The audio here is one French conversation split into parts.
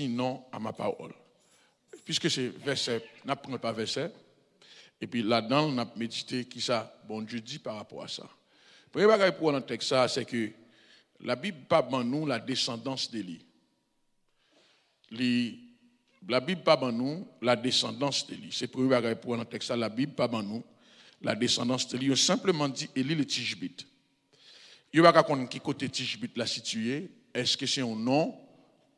non à ma parole. Puisque c'est verset, n'a pas verset, et puis là-dedans, on a médité qui ça, bon Dieu dit par rapport à ça. Le premier bagage pour dans le texte, c'est que la Bible pas dans nous la descendance d'Élie. La Bible pas dans nous la descendance d'Élie. C'est le premier bagage pour dans le texte, la Bible pas dans nous la descendance d'Élie. Il a simplement dit Élie le Tishbite. Il n'y a pas qui côté Tishbite la situé. Est-ce que c'est un nom,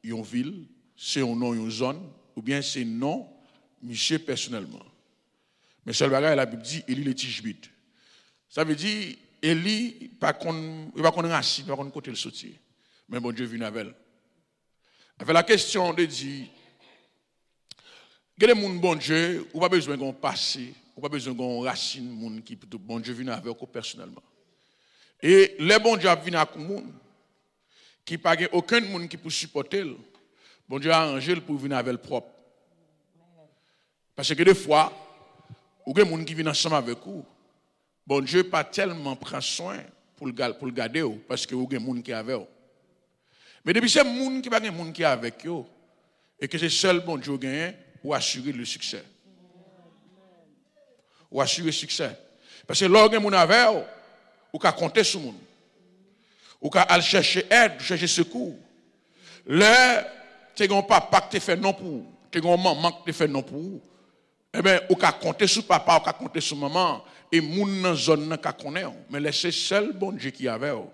une ville, c'est un nom, une zone, ou bien c'est un nom, monsieur personnellement. Mais seul bagage, la Bible dit Élie le Tishbite. Ça veut dire Élie, il ne va pas racine, il ne va pas côté le sortir. Mais bon Dieu vient avec elle. Avec la question de dire, quel est mon bon Dieu, ou pas besoin d'un passé, ou pas besoin d'un racine, moun qui bon Dieu vient avec vous personnellement. Et les bon Dieu viennent avec vous, qui n'a aucun monde qui peut supporter, bon Dieu a arrangé pour venir avec le propre. Parce que des fois, ou des gens qui viennent ensemble avec vous, bon Dieu pas tellement prend soin pour le garder, parce que vous avez des gens qui sont avec vous. Mais depuis c'est les gens qui pas des gens qui sont avec vous, et que c'est seul bon Dieu gagne, ou assurer le succès. Ou assurer le succès. Parce que lorsque vous avez avec vous, ou qu'à compter sur monde, ou qu'à aller chercher aide, chercher secours. Là, tu n'as pas papa qui te fait non pour, tu n'as maman qui te fait non pour. Eh bien, ou qu'à compter sur papa, ou qu'à compter sur maman, et moun dans zone nan ka connaît, mais laissez seul bon Dieu qui avait, on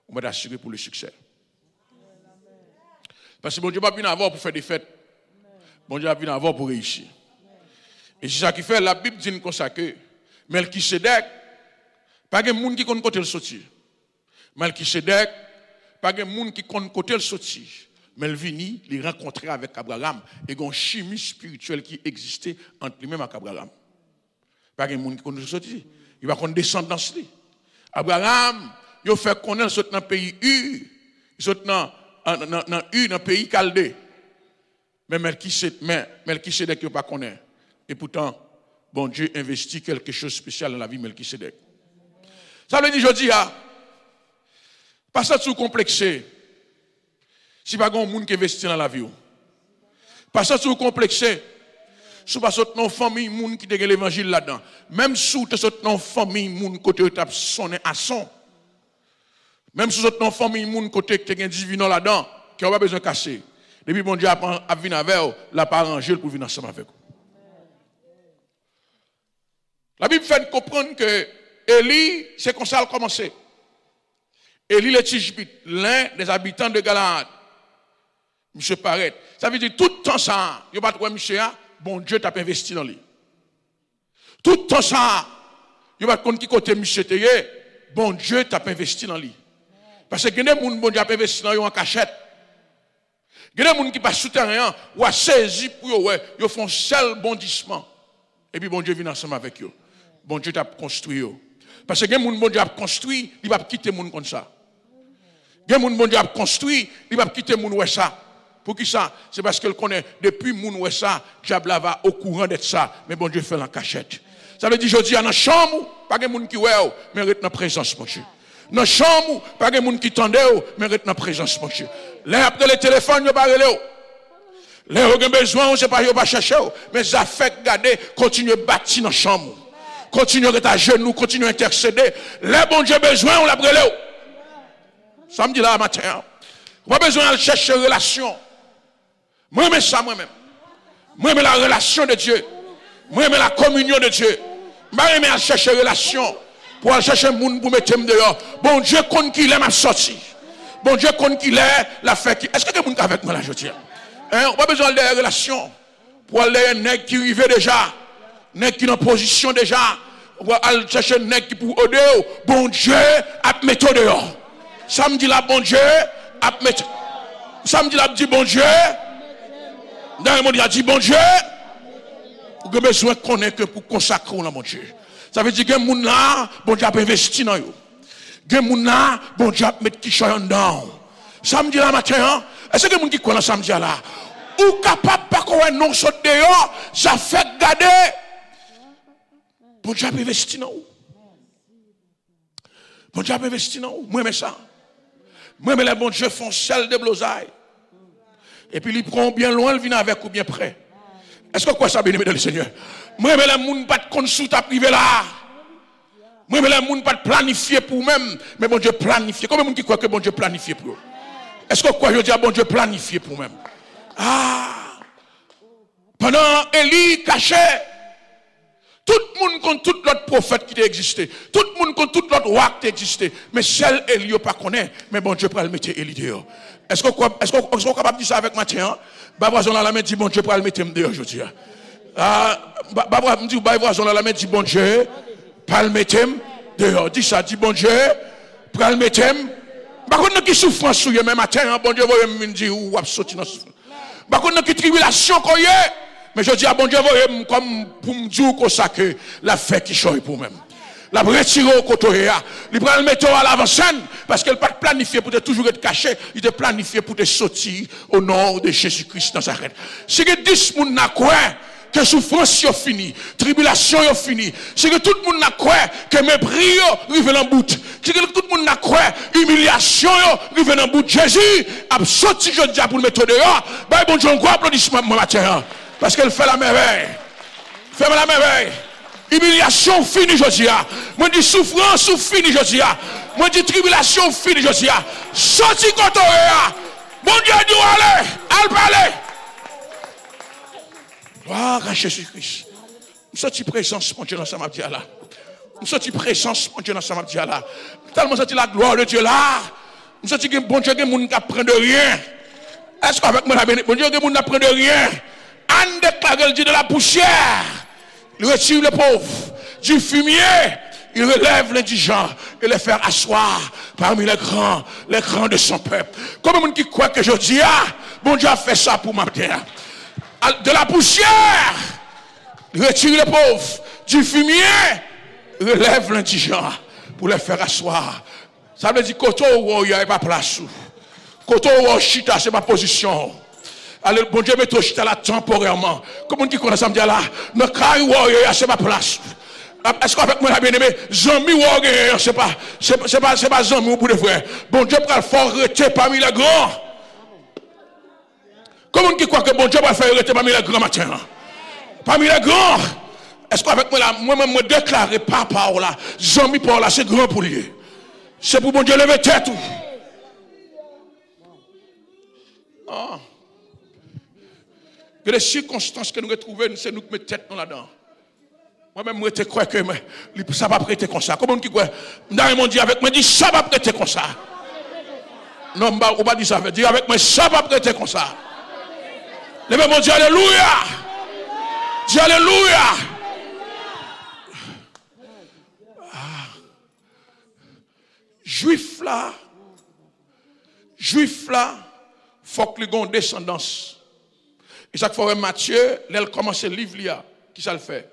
va assurer pour le succès. Parce que bon Dieu va venir avoir pour faire des fêtes. Bon Dieu va venir avoir pour réussir. Et c'est ça qui fait la Bible dit comme ça que Melchisedec, pas de monde qui compte côté le sortir. Melchisedec, pas de monde qui compte côté le sortir. Mais il vini, il rencontrer avec Abraham et une chimie spirituelle qui existait entre lui-même et Abraham. Pas de monde qui compte le sortir. Il va connaître descendance. Abraham, il fait connaître dans le pays U, il sont dans le pays Chaldée. Mais Melchisedec, il ne pas connaître. Et pourtant, bon Dieu investit quelque chose de spécial dans la vie de Melchisedec. Ça veut dire, je dis, pas ça tout complexé. Si pas un monde qui investit dans la vie. Pas ça tout complexé. Si pas une famille, monde qui dégaine l'évangile là-dedans. Même si tu as une famille, monde côté tu as sonné à son. Même si tu as une famille, monde côté tu as un divin là-dedans, qui n'a pas besoin de casser. Depuis bon Dieu a venir avec vous, la pas arrangé pour venir ensemble avec vous. La Bible fait comprendre que Élie, c'est comme ça a commencé. Élie le Tishbite, l'un des habitants de Galaad. Monsieur paraît. Ça veut dire tout le temps ça, il n'y a pas de quoi, monsieur, bon Dieu t'a investi dans lui. Tout le temps ça, il n'y a pas de quoi qui côté monsieur Théé, bon Dieu t'a investi dans lui. Parce que il y a des gens bon Dieu a investi dans lui en cachette. Il y a des gens qui passent souterrain ou a saisi pour eux, ils font seul bondissement. Et puis bon Dieu vient ensemble avec eux. Bon Dieu t'a construit. Parce que il y a des gens bon Dieu a construit, il va quitter les gens comme ça. Il y a des gens bon Dieu a construit, il va quitter les gens comme ça. Pour qui ça? C'est parce qu'il connaît depuis moun ouais ça, diable va au courant d'être ça, mais bon Dieu fait la cachette. Ça veut dire je dis dans la chambre, pas de moun qui ouais, mais reste dans la présence mon Dieu. Dans la chambre, pas de moun qui tendait, mais reste dans la présence mon Dieu. Là après le téléphone, yo pas relé. Là vous avez besoin, c'est pas yo pas chercher, mais ça fait garder, continuer bâtir dans la chambre. Continuer à être à genoux, continuer à intercéder. Là bon Dieu besoin, on l'a relé. Samedi là matin. Pas besoin de chercher relation. Moi, j'aime ça moi-même. Moi, j'aime la relation de Dieu. Moi, j'aime la communion de Dieu. Moi, j'aime chercher relation. Pour aller chercher un monde pour mettre dehors. Bon Dieu, compte qu'il est, m'a sorti. Bon Dieu, compte qu'il est, la fait qui. Est-ce que quelqu'un est avec moi là, je tiens? On n'a pas besoin de relation. Pour aller un nègre qui arrive déjà. Nègre qui est en position déjà. On va aller chercher un nègre qui pour dehors. Bon Dieu, à mettre dehors. Samedi là, bon Dieu, à mettre. Samedi là, dit bon Dieu. Dans le monde, il a dit bon Dieu. Vous avez besoin de connaître que pour consacrer là, mon Dieu. Ça veut dire que les gens là, bon Dieu a investi dans eux. Les gens là, bon Dieu a mis qui choyant dedans. Samedi là matin, est-ce que les gens qui connaissent samedi là, ou capable pas qu'on ait non saute dehors, ça fait garder. Bon Dieu a investi dans eux. Bon Dieu a investi dans eux. Moi, j'aime ça. Moi, mais les bons Dieu font sel de blosaille. Et puis il prend bien loin, il vient avec ou bien près. Est-ce que quoi ça, bien-aimé dans le Seigneur? Moi, mais les gens pas de compte sous ta privé là. Moi, mais les gens pas de planifier pour même. Mais bon Dieu planifie. Combien de gens qui croient que bon Dieu planifie pour eux? Est-ce que quoi je dis à bon Dieu planifier pour même? Ah! Pendant Élie caché, tout le monde contre tout l'autre prophète qui existait. Tout le monde contre tout l'autre roi qui existait. Mais seul Élie ne pas connaît. Mais bon Dieu peut le mettre Élie dehors. Est-ce qu'on est capable de dire ça avec Mathieu? Voisin dans la main dit bon Dieu peut le mettre dehors aujourd'hui. Me dit voisin dans la main dit bon Dieu peut le mettre dehors. Dis ça, dit bon Dieu peut le mettre. Par contre qui souffrance sur même matin, bon Dieu va me dire ou sortir dans souffrance. Par contre qui tribulation qu'on y est. Mais je dis à bon Dieu, comme pour me dire que la fête qui choisit pour même. La retirer au côté, il prend le mettre à l'avant-scène, parce qu'elle n'est pas planifiée pour toujours être caché, il est planifié pour te sortir au nom de Jésus-Christ dans sa reine. Si que 10 personnes n'a quoi, que souffrance est finie, tribulation est finie, si que tout le monde n'a quoi, que mépris arrive en bout, si que tout le monde n'a quoi, humiliation arrive en bout, Jésus a sorti, je dis pour le mettre dehors, bah bon Dieu, un gros applaudissement mon matin. Parce qu'elle fait la merveille. Fait la merveille. Humiliation finie, je dis. Moi, dis souffrance finie, je dis. Moi, dis tribulation finie, je dis. Sorti quand on bon Dieu dit allez, allez parler. Gloire à Jésus-Christ. Nous sommes présence, mon Dieu, dans sa m'a là. Nous sommes présence, mon Dieu, dans sa m'a là. Tellement senti la gloire de Dieu là. Nous sommes que bon Dieu, que mon n'a prend de rien. Est-ce qu'avec moi, bon Dieu, que mon n'a prend de rien. Anne déclare, il dit de la poussière, il retire le pauvre, du fumier, il relève l'indigent et les fait asseoir parmi les grands de son peuple. Comme un qui croit que je dis, bon Dieu a fait ça pour ma terre. De la poussière, il retire le pauvre, du fumier, il relève l'indigent pour les faire asseoir. Ça veut dire que il n'y a pas de place. Koto ou chita, c'est ma position. Allez, bon Dieu, mettez chita là temporairement. Comme on dit qu'on a ça me dit là, dans carré c'est ma place. Est-ce qu'avec moi, bien-aimé, Zami Warrior, c'est pas Zami ou pour de vrai. Bon Dieu, pour le faire arrêter parmi les grands. Comment on dit quoi que bon Dieu va faire arrêter parmi les grands matin? Parmi les grands. Est-ce qu'avec moi, là, moi-même, me déclarer par parole là, Zami par là, c'est grand pour lui. C'est pour bon Dieu lever tête. Ah. Que les circonstances que nous retrouvons, c'est nous qui mettons tête là-dedans. Moi-même, je crois que ça va prêter comme ça. Comment on dit quoi? Dans dit avec moi, dit ça va prêter comme ça. Non, on va pas dire ça. Dire avec moi, ça va prêter comme ça. Les mêmes dit alléluia. Dis alléluia. Ah. Juif là, faut que les gens descendance. Et chaque fois, Matthieu, il commence le livre, qui ça le fait?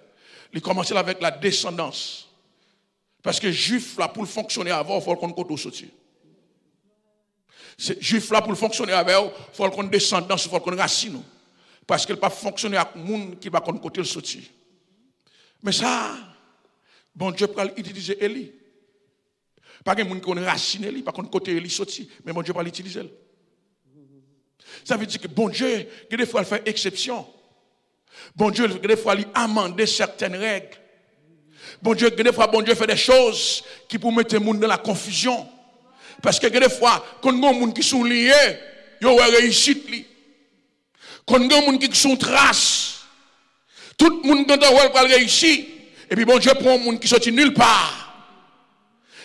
Il commence avec la descendance. Parce que juif là, pour fonctionner avant, il faut qu'on ait sortir. Juif là, pour fonctionner avant, il faut qu'on ait descendance, il faut qu'on ait racine. Parce qu'il ne peut pas fonctionner avec les gens qui va côté sortir. Mais ça, bon Dieu peut utiliser Élie. Pas que les gens qui ont racine Élie, pas qu'on côté Élie sortir, mais bon Dieu peut l'utiliser. Ça veut dire que bon Dieu, des fois, il fait exception. Bon Dieu, des fois, il amende certaines règles. Bon Dieu, des fois, bon Dieu fait des choses qui pour mettre les gens dans la confusion. Parce que des fois, quand il y a des gens qui sont liés, ils ont réussi. Quand il y a des gens qui sont traces, tout le monde qui a réussi. Et puis bon Dieu prend des gens qui sont nulle part.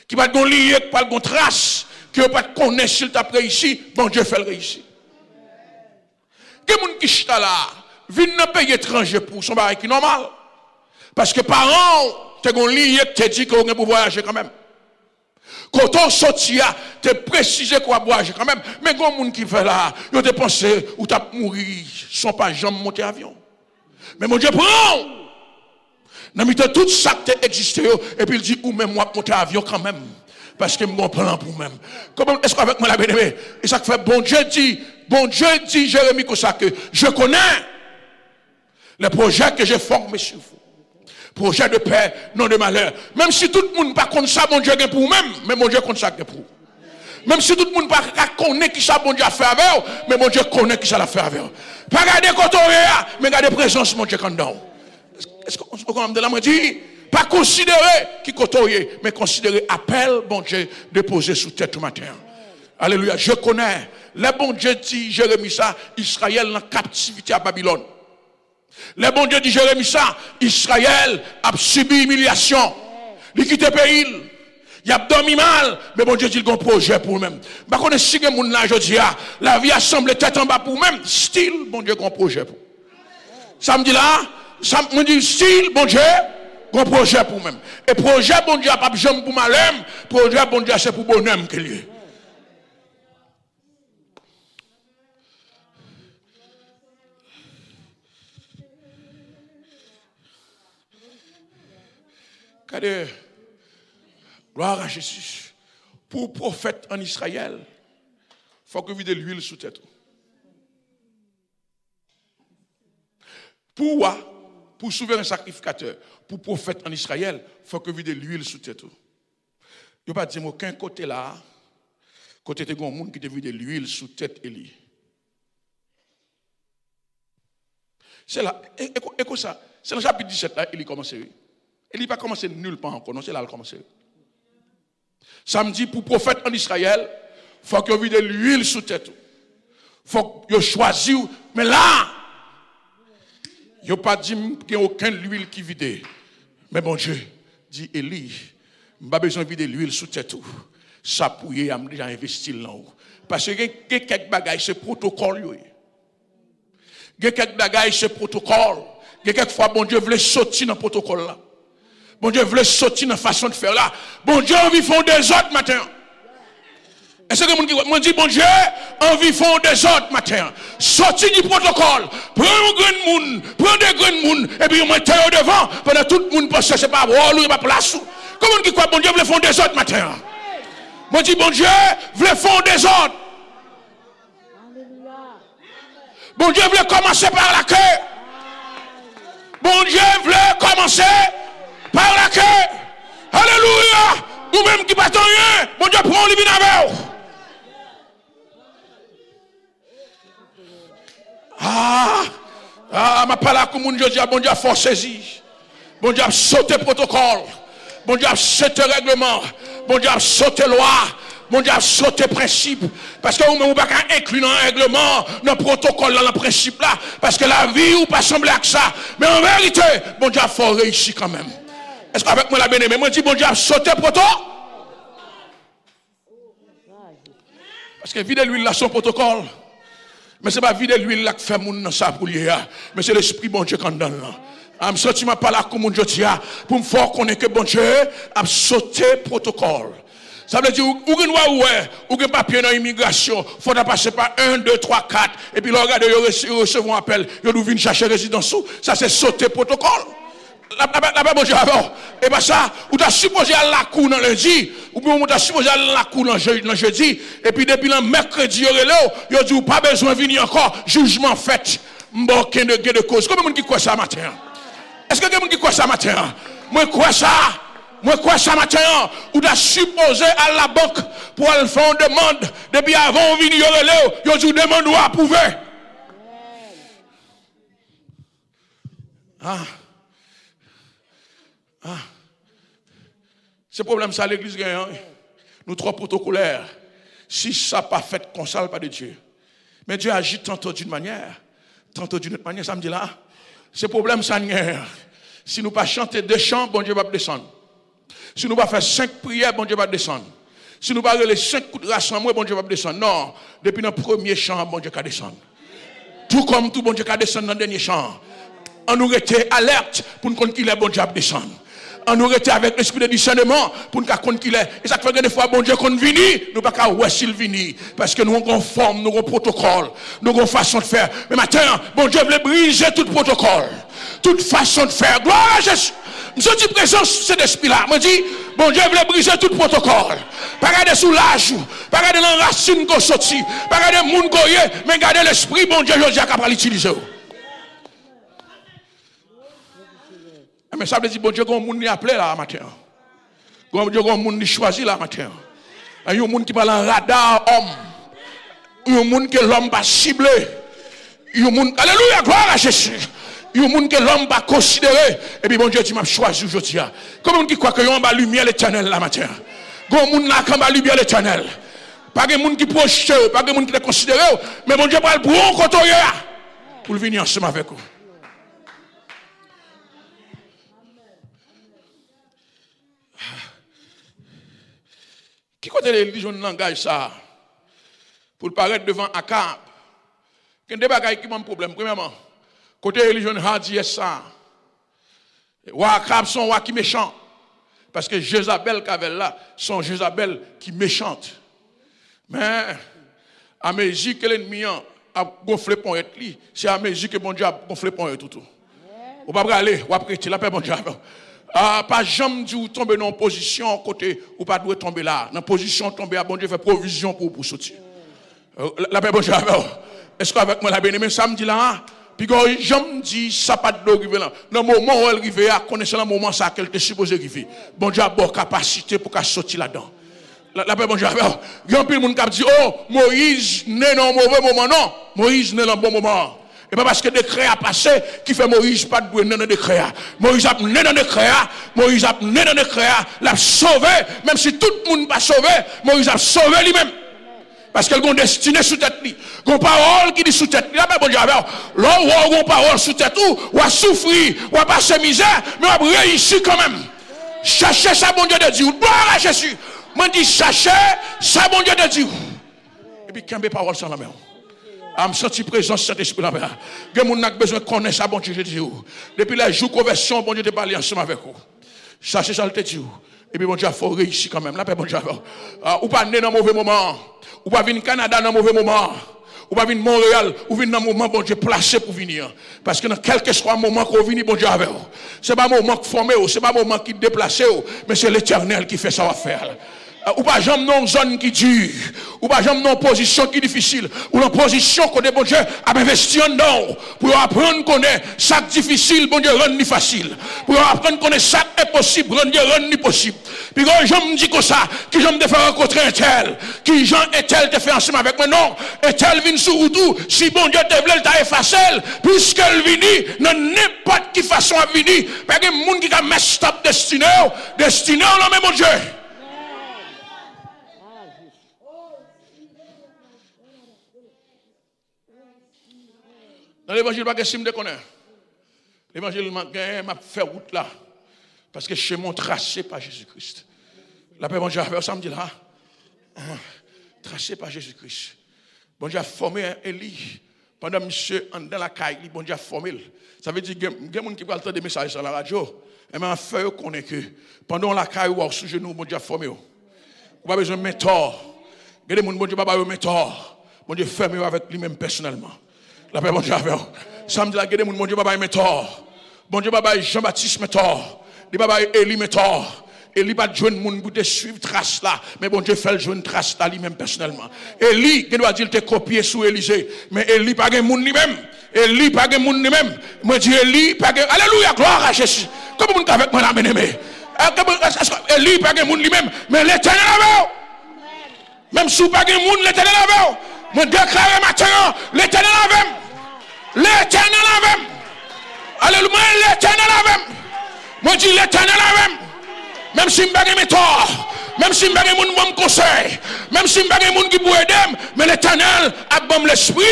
Qui ne sont pas liés, qui ne sont pas traces, qui ne sont pas connaître s'il t'a réussi. Bon Dieu fait le réussir. Que les gens qui sont là, viennent dans un pays étranger pour son baril qui est normal. Parce que parents, tu as un lié qui te dit qu'on va voyager quand même. Quand on sortit, tu as précisé qu'on va voyager quand même. Mais il y a des gens qui fait là, ils ont pensé ou tu as mouru, ils ne sont pas jamais montés en avion. Mais mon Dieu prend. Dans tout ça qui existe, et puis il dit, ou même moi monter en avion quand même. Parce que je me prends pour moi-même. Comment est-ce qu'avec moi la bien-aimée? Et ça fait bon Dieu dit Jérémie comme ça que je connais les projets que j'ai formés sur vous. Projet de paix, non de malheur. Même si tout le monde ne pas contre ça, mon Dieu est pour vous-même, mais mon Dieu contre ça est pour vous. Même si tout le monde ne connaît qui ça bon Dieu a fait avec eux, mais bon Dieu connaît qui ça l'a fait avec eux. Pas regarder côté, mais regarder présence mon Dieu quand dedans. Est-ce qu'on de la dit pas considérer qui côté, mais considérer appel bon Dieu déposé sous tête tout matin. Alléluia, je connais. Le bon Dieu dit Jérémie ça, Israël en captivité à Babylone. Le bon Dieu dit Jérémie ça, Israël a subi humiliation. Il quitte le pays. Il a dormi mal, mais bon Dieu dit qu'il y a un projet pour lui-même. Par contre, si les gens là aujourd'hui, la vie a semblé tête en bas pour lui-même, style, bon Dieu, il y a un projet pour. Ça me dit là, ça me dit style, bon Dieu, il y a un projet pour lui-même. Et projet, bon Dieu, pas jamais pour malheur, projet, bon Dieu, c'est pour bonhomme qu'il y a. Regardez. Gloire à Jésus. Pour prophète en Israël, il faut que vous ayez de l'huile sous tête. Pour souverain sacrificateur, pour prophète en Israël, il faut que vous ayez de l'huile sous tête. Il n'y a pas de aucun côté là, côté de monde qui devait de l'huile sous tête Élie. C'est là, et ça, c'est le chapitre 17 là, Élie commence. Élie n'a pas commencé nulle part encore, non, c'est là qu'il commence. Samedi, pour prophète en Israël, il faut que vous ayez de l'huile sous tête. Il faut que vous choisissez. Mais là, il n'y a pas dit qu'il n'y a aucune huile qui vide. Mais bon Dieu, dit Élie, je n'ai pas besoin de vider l'huile sous tête. Ça pouille, je déjà investi là-haut. Parce que il y a quelques bagages, c'est protocole. Il y a quelques bagages, c'est protocole. Il y a quelques fois, bon Dieu voulait sortir dans le protocole là. Bon Dieu voulait sortir dans la façon de faire là. Bon Dieu, envie font des autres matin. Est-ce que mon dit, bon Dieu, envie font des autres matin. Sortir du protocole. Prends un grand monde, prends des grands monde, et puis on met au devant, pendant tout le monde pense que c'est pas rôle, il pas place. Comment qui croit, bon Dieu, voulait font des autres matin. Moi dit, bon Dieu, voulait font des autres. Bon Dieu voulait commencer par la queue. Bon Dieu voulait commencer par la queue. Alléluia. Ou même qui pas rien, bon Dieu prend le vin avec vous. Ma parole comme mon Dieu dit, bon Dieu a forcé-y. Bon Dieu a sauté protocole. Bon Dieu a sauté règlement. Bon Dieu a sauté loi. Bon Dieu a sauté principe. Parce que vous ne pouvez pas inclure dans le règlement, dans le protocole, dans le principe là. Parce que la vie ou pas semble à ça. Mais en vérité, bon Dieu a fort réussi quand même. Est-ce qu'avec moi la bien-aimée, moi je dis bon Dieu a sauté protocole. Parce que vide l'huile là son protocole. Mais ce n'est pas vide l'huile là qui fait mon dans ça pour lier. Mais c'est l'esprit bon Dieu qui donne là. Je me sens pas là comme mon Dieu dit pour me faire connaître que bon Dieu a sauté protocole. Ça veut dire, ou un papier dans l'immigration, il faut passer par 1, 2, 3, 4, et puis là, regardez, ils reçoivent un appel, ils viennent chercher résidence. Ça, c'est sauter protocole. Là-bas, bon Dieu, et bien ça, ou tu as supposé à la cour dans lundi, ou bien tu as supposé à la cour dans jeudi, et puis depuis le mercredi, ils ont dit, pas besoin de venir encore, jugement fait, m'boquin de cause. Combien de monde qui croit ça matin? Est-ce que quelqu'un qui croit ça matin? Moi, crois ça. Moi, quoi ça matin, ou t'as supposé à la banque pour aller faire une demande, depuis avant, on vient, ils dit demande ou approuver. C'est le problème, ça, l'église gagne. Nous, trop protocolaires. Si ça n'a pas fait comme ça, pas de Dieu. Mais Dieu agit tantôt d'une manière, tantôt d'une autre manière, ça me dit là. C'est le problème, ça n'est. Si nous ne pas chanter 2 chants, bon Dieu va descendre. Si nous ne pas faire 5 prières, bon Dieu va descendre. Si nous ne pas faire les 5 coups de rassemblement, bon Dieu va descendre. Non, depuis le premier chant, bon Dieu va descendre. Tout comme tout, bon Dieu va descendre dans le dernier chant. On nous était alerte pour nous connaître qu'il est bon Dieu va descendre. On nous était avec l'esprit de discernement pour nous connaître qu'il est. Et ça fait que des fois, bon Dieu, quand nous venons, nous ne pouvons pas voir s'il vient. Parce que nous avons une forme, nous avons un protocole, nous avons une façon de faire. Mais maintenant, bon Dieu voulait briser tout protocole, toute façon de faire. Gloire à Jésus. Je dis présence cet esprit-là. Je dis, bon Dieu voulait briser tout protocole. Pas regarder sous l'âge, pas regarder dans la racine qu'on sortit, pas regarder le monde qu'on y est, mais regarder l'esprit, bon Dieu, je dis à capable l'utiliser. Mais ça veut dire, bon Dieu, qu'on monde appelé là matin. Bon Dieu, qu'on monde choisi là matin. Il y a un monde qui parle en radar homme. Il y a un monde que l'homme va cibler. Il y a un monde, alléluia, gloire à Jésus. Il y a un monde que l'homme va considérer. Et puis bon Dieu, tu m'as choisi aujourd'hui. Comment on qui croit que y a une lumière l'éternel la matin? Gon monde là quand lumière l'éternel. Pas de monde qui projette, pas de monde qui le considère, mais bon Dieu va le prendre côté pour venir ensemble avec vous. Qui côté les religions langage ça pour paraître devant Akab? Quel des bagages qui ont un problème premièrement. Côté religion hadi ça. Wa Akab sont wa qui méchant parce que Jézabel qu'avait là sont Jézabel qui méchante. Mais à mesure que l'ennemi a gonflé pour être li, c'est à mesure que bon Dieu a gonflé pour être tout. On va pas aller, on va prêter la paix bon Dieu. Pas jamais dit ou tomber dans une position côté ou pas doit tomber là. Dans position tomber à bon Dieu fait provision pour sortir. La paix bon Dieu. Est-ce qu'avec moi la bien-aimée samedi là puis quand j'aime dit ça pas de arriver là. Dans le moment où elle arrive à connaître le moment ça qu'elle était supposée arriver. Bon Dieu a bonne capacité pour qu'elle sortir là-dedans. La paix bon Dieu. Il y a un peu de monde qui dit oh Moïse n'est dans un mauvais moment non. Moïse n'est dans un bon moment. Et pas parce que le décret a passé qui fait Moïse pas de dans le décret. Moïse a né dans le décret, Moïse a né dans le décret, l'a sauvé, même si tout le monde pas sauvé, Moïse a sauvé lui-même. Parce qu'elle a une destinée sous tête lui. Une parole qui dit sous tête lui. Là, bon Dieu, là où on parole sous tête ou a souffrir, ou a passer misère, mais on a réussi quand même. Cherchez ça, bon Dieu de Dieu. Gloire à Jésus. Moi, je dis cherchez ça, bon Dieu de Dieu. Et puis, quand mes paroles sont la main. Je me sens présent cet esprit là. Il y a des gens qui ont besoin de connaître ça, bon Dieu, je dis. Depuis les jours de conversion, bon Dieu, de parler ensemble avec vous. Sachez ça, le dit. Et puis, bon Dieu, il faut réussir quand même. La paix, bon Dieu. Ou pas né dans un mauvais moment. Ou pas venir au Canada dans un mauvais moment. Ou pas venir Montréal. Ou venir dans un moment, bon Dieu, placé pour venir. Parce que dans quel que soit le moment qu'on vient, bon Dieu, avec vous. Ce n'est pas un moment qui forme, ce n'est pas un moment qui déplace, mais c'est l'Éternel qui fait ça à faire. Ou pas jamais dans une zone qui dure, ou pas jamais dans une position qui est difficile, ou dans une position que bon Dieu a investi en nous, pour apprendre qu'on est ça difficile, bon Dieu rend facile, pour apprendre qu'on est ça est possible, bon Dieu rend possible. Puis quand je me dis comme ça, qui j'aime te faire rencontrer un tel, qui Jean et tel te fait ensemble avec moi, non, et tel vient sur tout, si bon Dieu te veut, t'a effacé, puisqu'elle vient, dans n'importe quelle façon à venir, parce que les gens qui a messed up destiné, non mais mon Dieu. Dans l'évangile, pas que si me déconne. L'évangile m'a fait route là. Parce que je suis tracé par Jésus-Christ. La paix, bon Dieu, samedi là. Tracé par Jésus-Christ. Bon Dieu a formé Élie. Pendant monsieur dans la caille, bon Dieu a formé. Ça veut dire qu'il y a des gens qui parlent des messages sur la radio. Et mais en fait, on connaît que pendant la caille ou sous genou, bon Dieu a formé. On n'a pas besoin de mentor. Il y a des gens, bon Dieu, pas besoin de mentor. Bon Dieu, fermé avec lui-même personnellement. La paix, bon Dieu, samedi, là, mon Dieu, baba, mentor. Bon Dieu, baba, Jean-Baptiste, mentor. Di baba, Élie, mentor. Élie, pas de jeune monde pour te suivre trace là. Mais bon Dieu, fait le jeune trace là, lui-même personnellement. Élie, qui doit dire, te copier sous Élisée. Mais Élie, pas de monde lui-même. Élie, pas de monde lui-même. Moi, je dis, Élie, pas de. Alléluia, gloire à Jésus. Comment vous avec moi, là, bien-aimé? Élie, pas de monde lui-même. Mais l'éternel avait. Même sous pas de monde, l'éternel avait. Moi, déclare maintenant, l'éternel avait. L'éternel avait. Alléluia, l'éternel avait. Moi, je dis l'éternel avait. Même si je ne suis pas même si je ne suis pas bon conseil, même si je ne suis pas qui peut aider, mais l'éternel a bon l'esprit.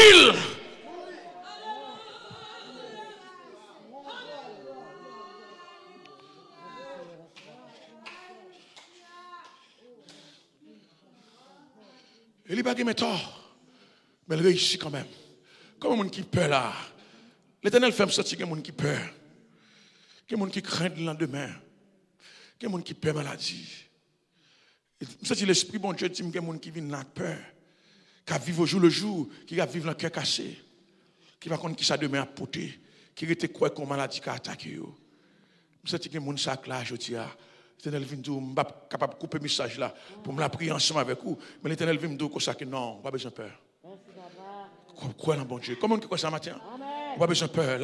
Il n'est pas de tort, mais il réussit quand même. Comme un monde qui peur là. L'éternel fait me sentir qu'il y a un monde qui peur. Qu'il y a un monde qui craint le lendemain. Qu'il y a un monde qui peur maladie. Je sens l'esprit bon Dieu dit qu'il y a un monde qui vit dans la peur. Qui vit au jour le jour. Qui va vivre dans le cœur cassé. Qui va connaître qui ça demain à porter. Qui était quoi comme maladie qui a attaqué. Je sens qu'il y a un monde sac là, je dis. L'Éternel vient me dire, je ne suis pas capable de couper le message là pour me la prier ensemble avec vous. Mais l'Éternel vient me dire que non, pas besoin de peur. Quoi dans bon Dieu? Comment on dit ça matin? Pas besoin de peur.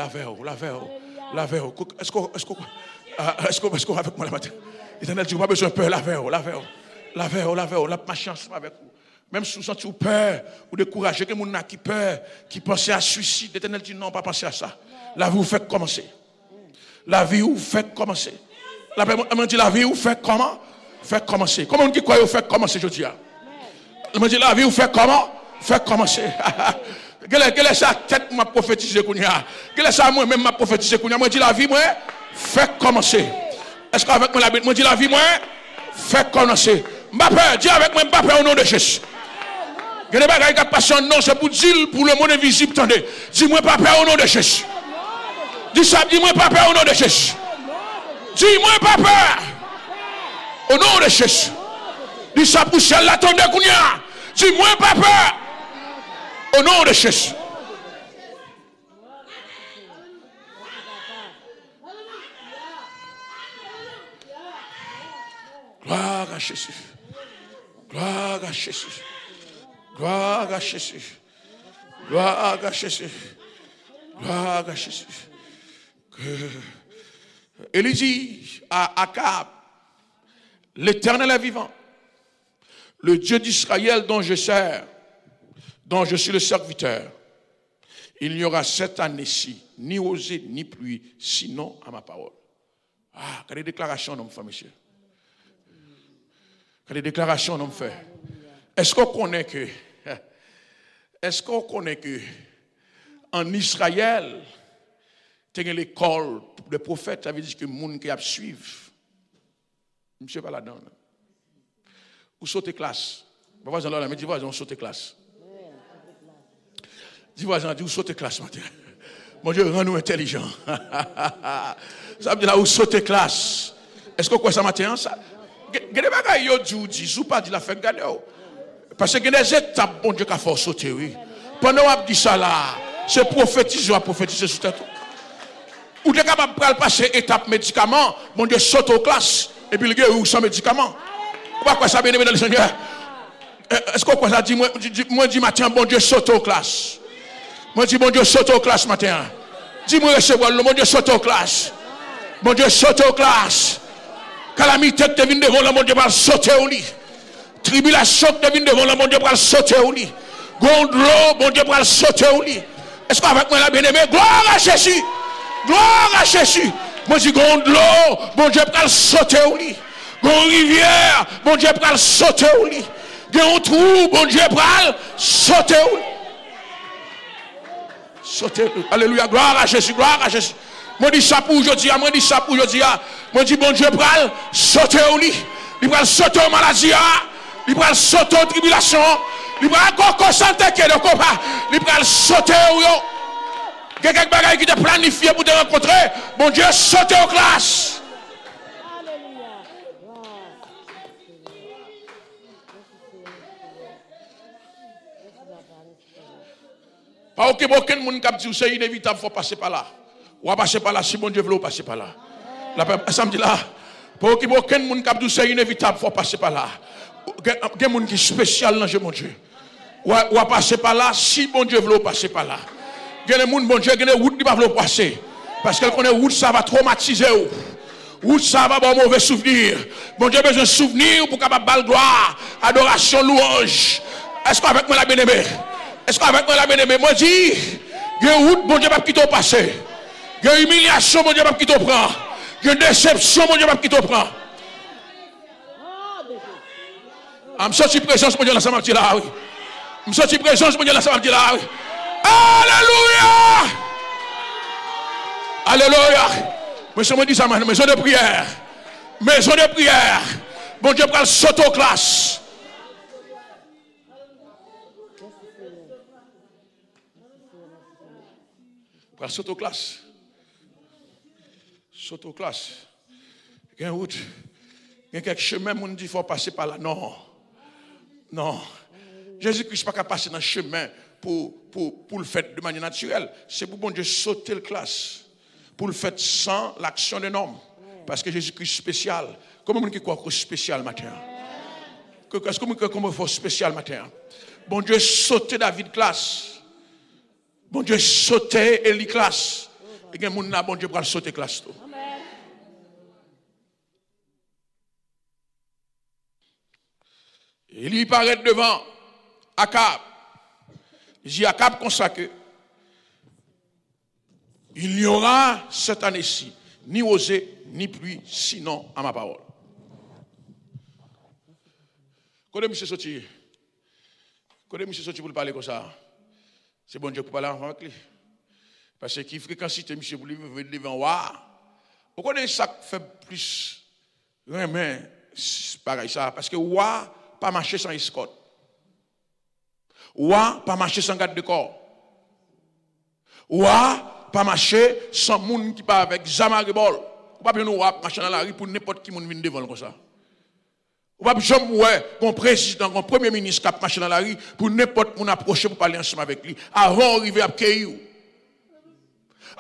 Est-ce qu'on avec moi le matin? L'Éternel dit, pas besoin de peur, la marche ensemble avec vous. Même si vous sentez peur ou découragé, que vous qui peur, qui pensez à suicide, l'Éternel dit non, pas penser à ça. La vie vous fait commencer. La vie vous fait commencer. La Bible dit la vie vous fait comment? Fait commencer. Comment on dit quoi vous fait commencer, je dis? Elle me dit la vie vous fait comment? Fait commencer. Quelle est sa tête m'a prophétisé Kounia? Quelle est ça moi-même m'a prophétisé Kounia? Moi dit la vie moi fait commencer. Est-ce qu'avec moi la Bible moi dit la vie moi fait commencer. Mbappé, dis avec moi Mbappé au nom de Jésus. Il y a des bagages qui passent non, c'est pour dire pour le monde invisible, attendez. Dis-moi papa au nom de Jésus. Dis ça, dis-moi papa au nom de Jésus. Dis-moi papa au nom de Jésus. Dis ça pour celle l'attendez Kounia. Dis-moi papa au nom de Jésus. Gloire à Jésus. Gloire à Jésus. Gloire à Jésus. Gloire à Jésus. Gloire à Jésus. Élie dit à Akab, l'Éternel est vivant, le Dieu d'Israël dont je sers, dont je suis le serviteur. Il n'y aura cette année-ci ni osée ni pluie, sinon à ma parole. Ah, quelle déclaration on me fait, monsieur? Quelle déclaration on me fait? Est-ce qu'on connaît que en Israël, il y a l'école de prophètes, ça veut dire que les gens qui suivent. Monsieur pas là-dedans. Ou sauter classe. Mon voisin là, mais dis voisin, on saute classe. Dis voisin, dis ou sauter classe matin. Mon Dieu, rends-nous intelligents. Ça veut dire là où sauter classe. Est-ce que quoi ça matin ça? Gade bagay yo dit ou pas dit la fait garder. Parce que des étapes bon Dieu qu'a fait sauter oui. Pendant on dit ça là, c'est prophétiser ou prophétiser sur tête. Ou t'es capable de passer étape médicament, bon Dieu saute aux classes et puis le gars ou sans médicament. Pourquoi ça bien aimé dans le Seigneur? Est-ce que quoi ça dit moi dis matin bon Dieu saute aux classes. Moi dis bon Dieu saute aux classes matin. Dis-moi recevoir le bon Dieu saute aux classes. Bon Dieu saute aux classes. Calamité qui te vient devant le monde, Dieu va sauter au lit. Tribulation qui te vient devant le monde, Dieu va sauter au lit. Gondlo, bon Dieu va sauter au lit. Est-ce qu'avec moi la bien-aimée, gloire à Jésus. Gloire à Jésus. Moi je dis gondlo, bon Dieu va sauter au lit. Gon rivière, bon Dieu va sauter au lit. Gon trou, bon Dieu va sauter au lit. Sauter. Alléluia, gloire à Jésus, gloire à Jésus. Moi dis ça pour aujourd'hui, moi dis ça pour aujourd'hui. Moi dis bon Dieu pral sauter au lit. Il pral sauter aux maladies, il pral sauter aux tribulations, il pral encore santé que de combat, il pral sauter au yo. Quelqu'un bagaille qui te planifié pour te rencontrer, bon Dieu sauter aux classes. Pas aucun monde qui dit c'est inévitable, il faut passer par là. Ou à passer par là, si bon Dieu veut passer par là. La samedi là, pour aucun monde qui dit c'est inévitable, il faut passer par là. Il y a des gens qui sont spécial dans mon Dieu. Ou à passer par là, si bon Dieu veut passer par là. Il y a des gens, bon Dieu, qui ne veulent pas passer. Parce qu'elle connaît route, ça va traumatiser. Route, ça va avoir mauvais souvenir. Bon Dieu a besoin de souvenirs pour capable de gloire, adoration, louange. Est-ce qu'avec moi la bien-aimée? Est-ce qu'avec moi la bien-aimée? Moi je dis, il y a route, bon Dieu va quitter au passé. Il y a humiliation, mon Dieu va quitter au prend. Il y a déception, mon Dieu va quitter au prend. Je me sens présence, mon Dieu, dans sa main là, oui. Je me sens présence, mon Dieu, dans sa main là, oui. Alléluia! Alléluia! Monsieur me dit ça, maison de prière. Maison de prière. Bon Dieu va sauter aux classes. Pour sauter aux classes. Sauter aux classes. Il y a une route. Il y a quelques chemins, on dit qu'il faut passer par là. Non. Non. Jésus-Christ n'est pas capable de passer dans le chemin pour le faire de manière naturelle. C'est pour bon Dieu sauter le classe. Pour le faire sans l'action d'un homme. Parce que Jésus-Christ est spécial. Comment on dit quoi spécial matin? Est-ce qu'on fait spécial matin? Bon Dieu sauter David classe. Bon Dieu sauter Élie classe. Et il y a des gens là, bon Dieu pour sauter classe. Élie paraît devant Akab. Il dit Akab consacré. Il n'y aura cette année-ci ni osée ni pluie, sinon à ma parole. Quand monsieur sorti pour parler comme ça, c'est bon Dieu pour parler avec lui. Parce qu'il fréquente monsieur pour lui venir devant moi. Vous connaissez ça qui fait plus mais c'est pareil ça. Parce que wa pas marcher sans escorte. Wa pas marcher sans garde de corps. Wa pas marcher sans monde qui pas avec zamaribol. Ou pas bien nous marcher dans la rue pour n'importe qui vienne devant comme ça. Ou pas jamais ouais, un président, un premier ministre qui marche dans la rue pour n'importe qui approcher pour parler ensemble avec lui. Avant d'arriver à cueillir.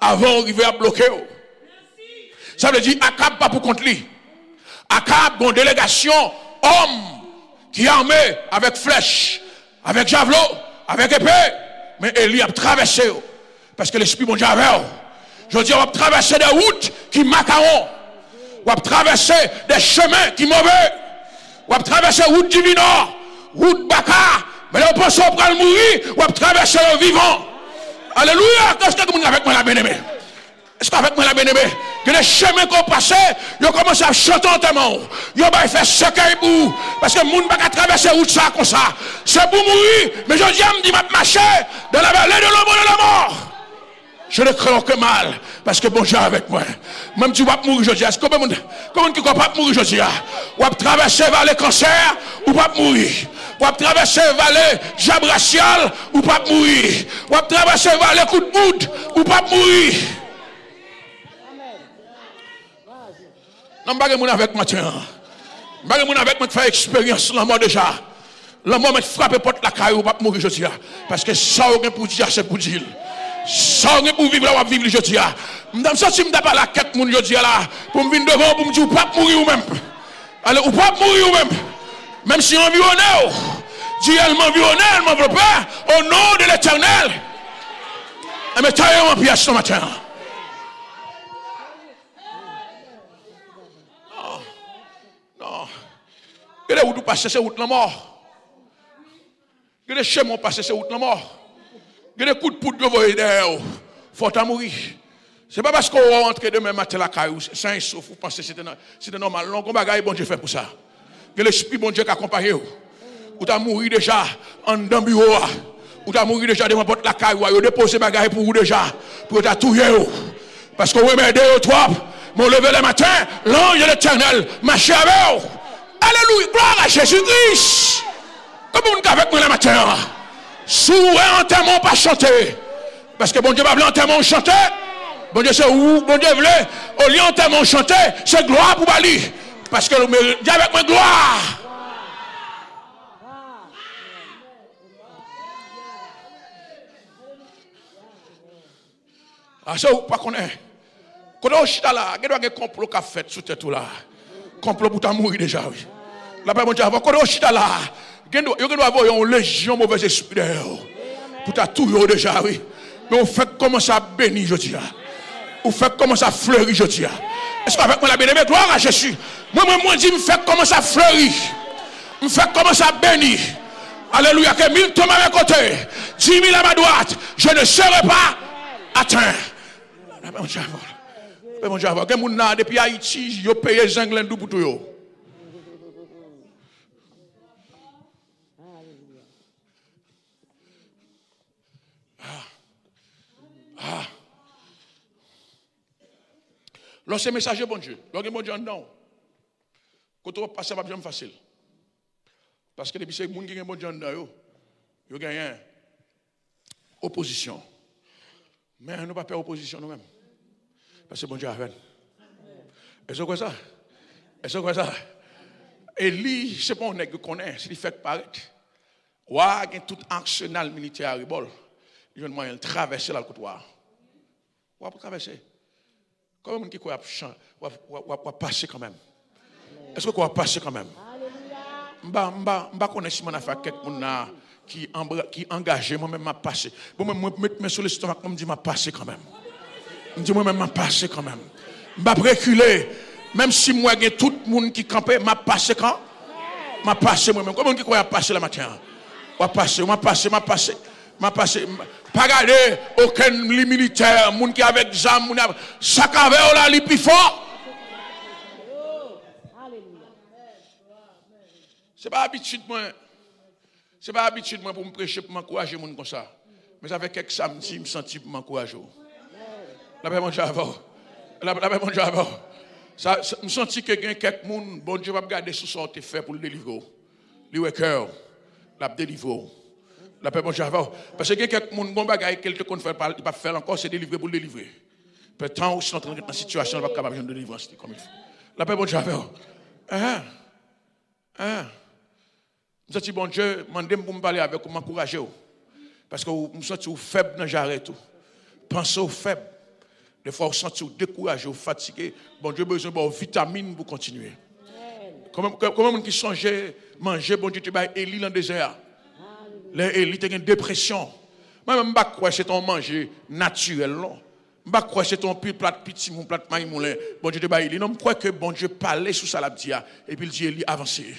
Avant d'arriver à bloquer. Ça veut dire Akab pas pour contre lui. Akab, une délégation, homme qui est armé avec flèche, avec javelot, avec épée. Mais Élie a traversé. Parce que l'esprit bon Dieu avait. Je dis, on va traverser des routes qui macaront. On va traverser des chemins qui mauvais. On va traverser la route du Nord, route Baka. Mais là, on pense qu'on va mourir. On va traverser le vivant. Alléluia. Qu'est-ce que vous avez avec moi la bien-aimée? Est-ce qu'avec moi la bien-aimée? Que les chemins qu'on passe, ils ont commencé à chanter en témoin. Ils ont fait secret pour. Parce que le monde ne peut pas traverser la route ça comme ça. C'est pour mourir. Mais je dis, je vais marcher dans la vallée de l'ombre de la mort. Je ne crains que mal, parce que bon Dieu avec moi. Même si vous vas mourir aujourd'hui, est-ce que comment qui ne peut pas mourir aujourd'hui? Vous va traverser la vallée cancer, ou pas mourir. Vous va traverser la vallée jab racial, ou pas mourir. Vous va traverser la vallée coup de bout, ou pas mourir. Non, je ne vais pas avec moi, tiens. Je ne vais pas avec moi faire expérience, la mort déjà. La mort m'a frappé porte la caille, ou pas mourir aujourd'hui. Parce que ça, on a pour dire, c'est pour dire. Ça, on est pour vivre là, on va vivre aujourd'hui. Madame, ça, si je ne pas la quête, mon aujourd'hui là, pour me venir devant, pour me dire, ou pas mourir ou même. Allez, ou pas mourir ou même. Même si environné, Dieu m'environne, elle m'enveloppe, au nom de l'Éternel. Et me taille en pièce ce matin. Non. Et les routes passent, c'est route la mort. Et les chemins passent, c'est route la mort. Il y a des coups de poudre de voyer derrière. Il faut mourir. Ce n'est pas parce qu'on rentre demain matin la caillou, sans un souffle, vous pensez que c'était normal. Non, on va bon Dieu fait pour ça. Il y a l'esprit bon Dieu qui accompagne vous. Vous avez mouru déjà en dans le bureau. Vous avez mouru déjà devant la caillou. Vous avez déposé des bagages pour vous déjà. Pour vous avez tout. Parce que vous m'aidez au toit. Mon lever le matin, l'ange de l'Éternel marche avec vous. Alléluia. Gloire à Jésus-Christ. Comment vous avec moi le matin? Souvent, enterrement pas chanter. Parce que bon Dieu va vouloir enterrement chanter. Bon Dieu, c'est où? Bon Dieu voulait. Au lieu enterrement chanter, c'est gloire pour Bali. Parce que Dieu avec moi gloire. Ah, ça, vous pas connaître. Quand on chita là, il y a un complot qui a fait sous tête là. Complot pour mourir déjà, oui. La paix, mon Dieu, quand on chita là, il doit avoir une légion de mauvais esprits pour ta tout déjà, oui. Mais on fait commencer à bénir, je dis. On fait commencer à fleurir, je dis. Est-ce qu'avec moi la bénédiction, gloire à Jésus. Moi, je me fais commencer à fleurir. Je me fais commencer à bénir. Alléluia. Que 1000 tombent à mes côtés, 10 000 à ma droite. Je ne serai pas atteint. Mon Dieu, mon Dieu, depuis Haïti, je paye les Anglais pour tout. Lorsque messager bon Dieu, lorsque bon Dieu en dedans, quand on passe, ça va bien facile. Parce que depuis ces gens qui ont bon Dieu en dedans, ils gagnent opposition. Mais nous ne pas faire opposition nous-mêmes. Parce que bon Dieu a fait. Est-ce que c'est ça? Est-ce que c'est ça? Élie, c'est pas un nègre qu'on connaît, c'est lui fait paraître. Ouais, il y a tout arsenal militaire à Ribol. Il y a un moyen de traverser la côte. Ouais, pour traverser. Comment on qui va passer quand même? Est-ce que va passer quand même? Je connais si on a fait quelqu'un qui engagé, moi-même m'a passé. Moi, je mets sur l'estomac, je me dis, m'a passé quand même. Je me dis, moi-même m'a passé quand même. Je vais reculer. Même si moi, il y a tout le monde qui campait, m'a passé quand? m'a passé moi-même. Comment qui croit passer le matin? M'a passé. Pas garder aucun militaire, moun qui avec jam, moun chaque avec là li plus fort. C'est pas habitude moi pour me prêcher pour m'encourager moun comme ça. Mais ça fait quelques samedis me senti pour m'encourager. La paix mon Dieu avant. La paix mon Dieu avant. Ça me senti que quelques moun bon Dieu va me garder sous sorte fait pour le délivrer. Li ouais cœur, la délivrer. La paix mon Dieu avant. Parce que quelques moun bon bagaille quelque qu'on fait pas il pas faire encore c'est délivrer pour le délivrer. Peut temps où je suis en train de situation pas capable de délivrance comme il faut. La paix mon Dieu avant. Je me dis, bon Dieu, demandez pour me parler avec vous, m'encourager. Parce que vous me sentez faible dans j'arrête tout. Pensez aux faibles. Des fois, vous sentez découragé, fatigué. Bon Dieu, besoin de vitamines pour continuer. Comment on qui songe manger, bon Dieu, tu vas Élie dans le désert. Élie, tu as une dépression. Moi, je ne sais pas quoi c'est ton manger naturel. Je ne sais pas quoi c'est ton plat petit, mon plat maï moulin. Bon Dieu, tu vas Élie. Non, je crois que bon Dieu parlait sous ça, et puis il dit Élie, avancez.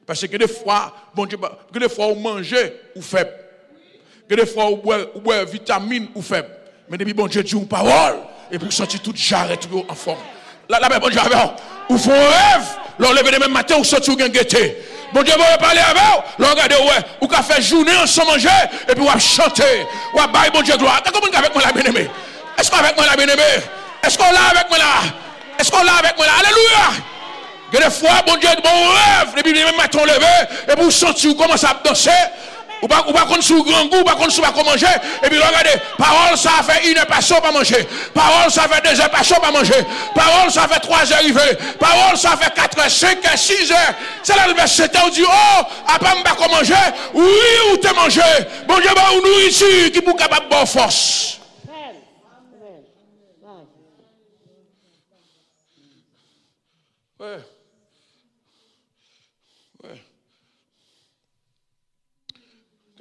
Parce que des fois, bon Dieu, des fois, vous mangez ou faible. Des fois, vous boivez vitamines ou faible. Mais depuis, bon Dieu dit une parole. Et puis, vous sentez tout jarret, tout en forme. Là, bon Dieu, vous faites un rêve. Vous levez le même matin, vous sentez vous gagnez. Bon Dieu, vous parler avec vous. Regardez, vous avez fait journée ensemble manger. Et puis, vous chanter. Vous avez bon Dieu gloire. Comment vous avec moi, la bien-aimée? Est-ce qu'on avec moi, la bien-aimée? Est-ce qu'on l'a avec moi là? Est-ce qu'on l'a avec moi là? Alléluia! Des fois, bon Dieu, bon rêve, depuis le même matin levé, et puis vous sentez, vous commencez à danser, ou pas contre sous grand goût, ou pas contre sous pas manger, et puis regardez, parole ça fait 1 heure pas chaud pas manger, parole ça fait 2 heures pas chaud pas manger, parole ça fait 3 heures arrivé, parole ça fait 4 heures, 5 heures, 6 heures, c'est là le verset où dit, oh, après m'pas qu'on manger, oui, ou te manger, bon Dieu, bah, ou nourriture qui pour capable de bonne force. Ouais.